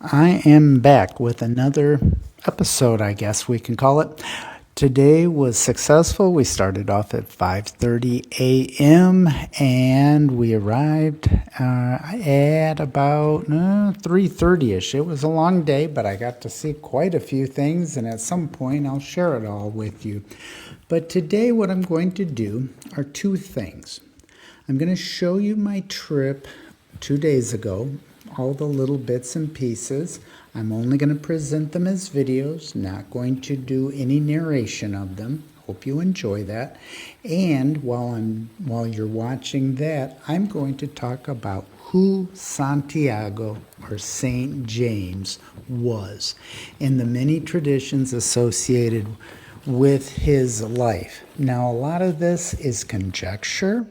I am back with another episode, I guess we can call it. Today was successful. We started off at 5:30 a.m. and we arrived at about 3:30ish. It was a long day, but I got to see quite a few things, and at some point I'll share it all with you. But today what I'm going to do are two things. I'm going to show you my trip 2 days ago, all the little bits and pieces. I'm only going to present them as videos, not going to do any narration of them. Hope you enjoy that. And while you're watching that, I'm going to talk about who Santiago or Saint James was and the many traditions associated with his life. Now, a lot of this is conjecture.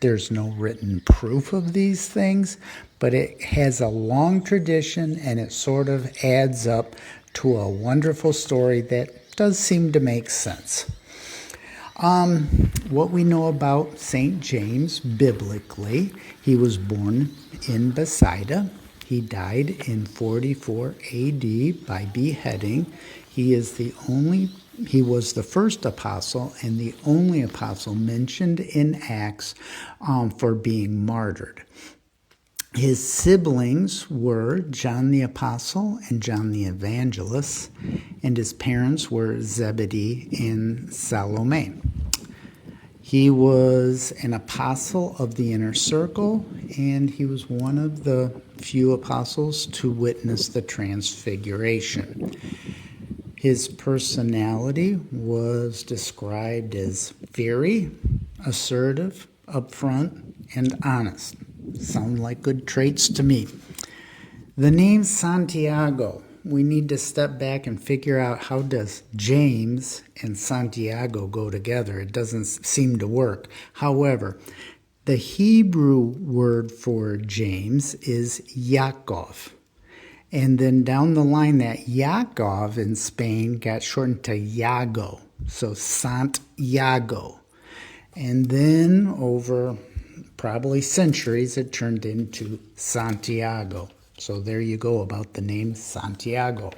There's no written proof of these things, but it has a long tradition and it sort of adds up to a wonderful story that does seem to make sense. What we know about St. James biblically, he was born in Bethsaida. He died in 44 AD by beheading. He was the first apostle and the only apostle mentioned in Acts for being martyred. His siblings were John the Apostle and John the Evangelist, and his parents were Zebedee and Salome. He was an apostle of the inner circle, and he was one of the few apostles to witness the transfiguration. His personality was described as fiery, assertive, upfront, and honest. Sound like good traits to me. The name Santiago, we need to step back and figure out, how does James and Santiago go together? It doesn't seem to work. However, the Hebrew word for James is Yaakov. And then down the line, that Yaakov in Spain got shortened to Iago, so Santiago. And then over probably centuries, it turned into Santiago. So there you go about the name Santiago.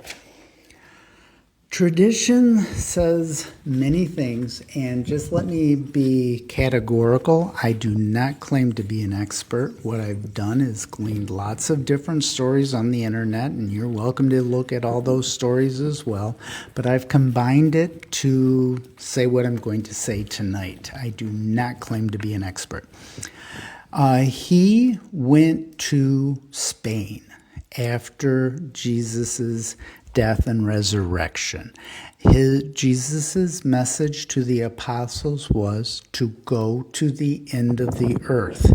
Tradition says many things, and just let me be categorical. I do not claim to be an expert. What I've done is gleaned lots of different stories on the internet, and you're welcome to look at all those stories as well. But I've combined it to say what I'm going to say tonight. I do not claim to be an expert. He went to Spain after Jesus's death and resurrection. Jesus's message to the apostles was to go to the end of the earth.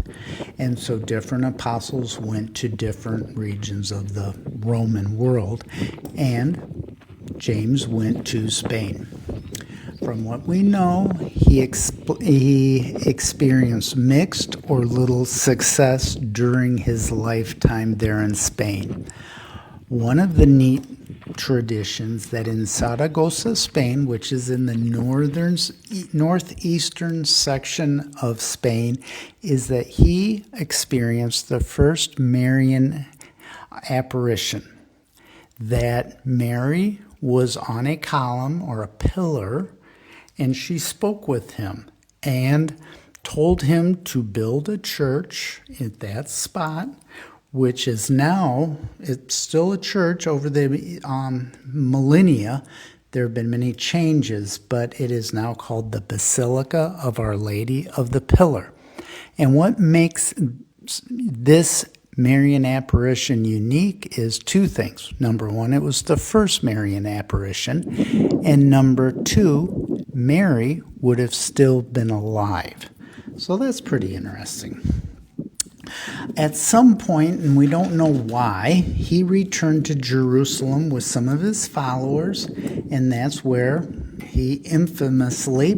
And so different apostles went to different regions of the Roman world, and James went to Spain. From what we know, he experienced mixed or little success during his lifetime there in Spain. One of the neat traditions that in Zaragoza, Spain, which is in the northeastern section of Spain, is that he experienced the first Marian apparition. That Mary was on a column or a pillar, and she spoke with him and told him to build a church at that spot, which is now, it's still a church over the millennia. There have been many changes, but it is now called the Basilica of Our Lady of the Pillar. And what makes this Marian apparition unique is two things. Number one, it was the first Marian apparition. And number two, Mary would have still been alive. So that's pretty interesting. At some point, and we don't know why, he returned to Jerusalem with some of his followers, and that's where he infamously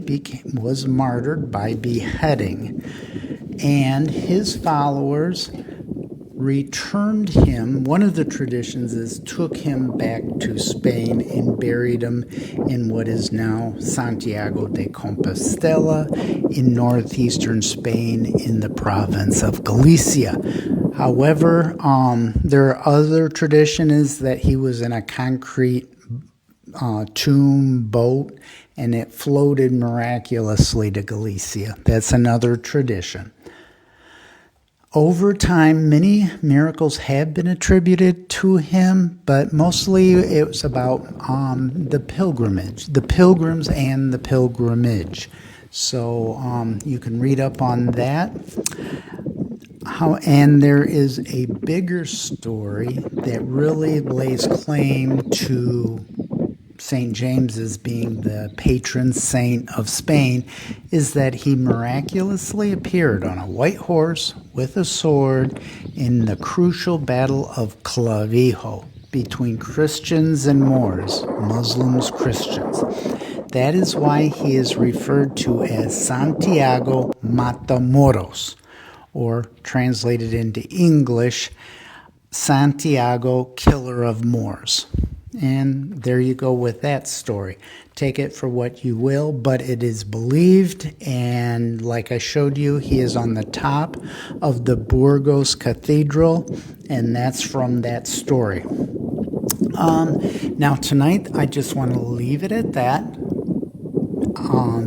was martyred by beheading. And his followers returned him. One of the traditions is took him back to Spain and buried him in what is now Santiago de Compostela in northeastern Spain in the province of Galicia. However, there are other tradition is that he was in a concrete tomb boat and it floated miraculously to Galicia. That's another tradition. Over time, many miracles have been attributed to him, but mostly it was about the pilgrimage, the pilgrims and the pilgrimage. So you can read up on that. And there is a bigger story that really lays claim to St. James as being the patron saint of Spain, is that he miraculously appeared on a white horse with a sword in the crucial battle of Clavijo between Christians and Moors, Muslims, Christians. That is why he is referred to as Santiago Matamoros, or translated into English, Santiago, Killer of Moors. And there you go with that story. Take it for what you will, but it is believed, and like I showed you, he is on the top of the Burgos Cathedral, and that's from that story. Now tonight, I just want to leave it at that.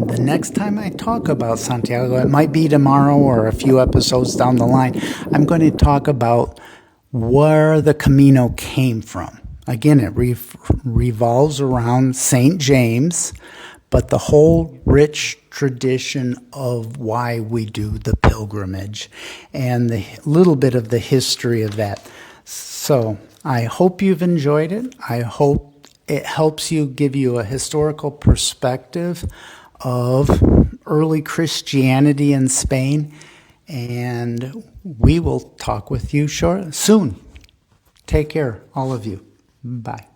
The next time I talk about Santiago, it might be tomorrow or a few episodes down the line, I'm going to talk about where the Camino came from. Again, it revolves around St. James, but the whole rich tradition of why we do the pilgrimage and the little bit of the history of that. So I hope you've enjoyed it. I hope it helps you, give you a historical perspective of early Christianity in Spain. And we will talk with you soon. Take care, all of you. Bye.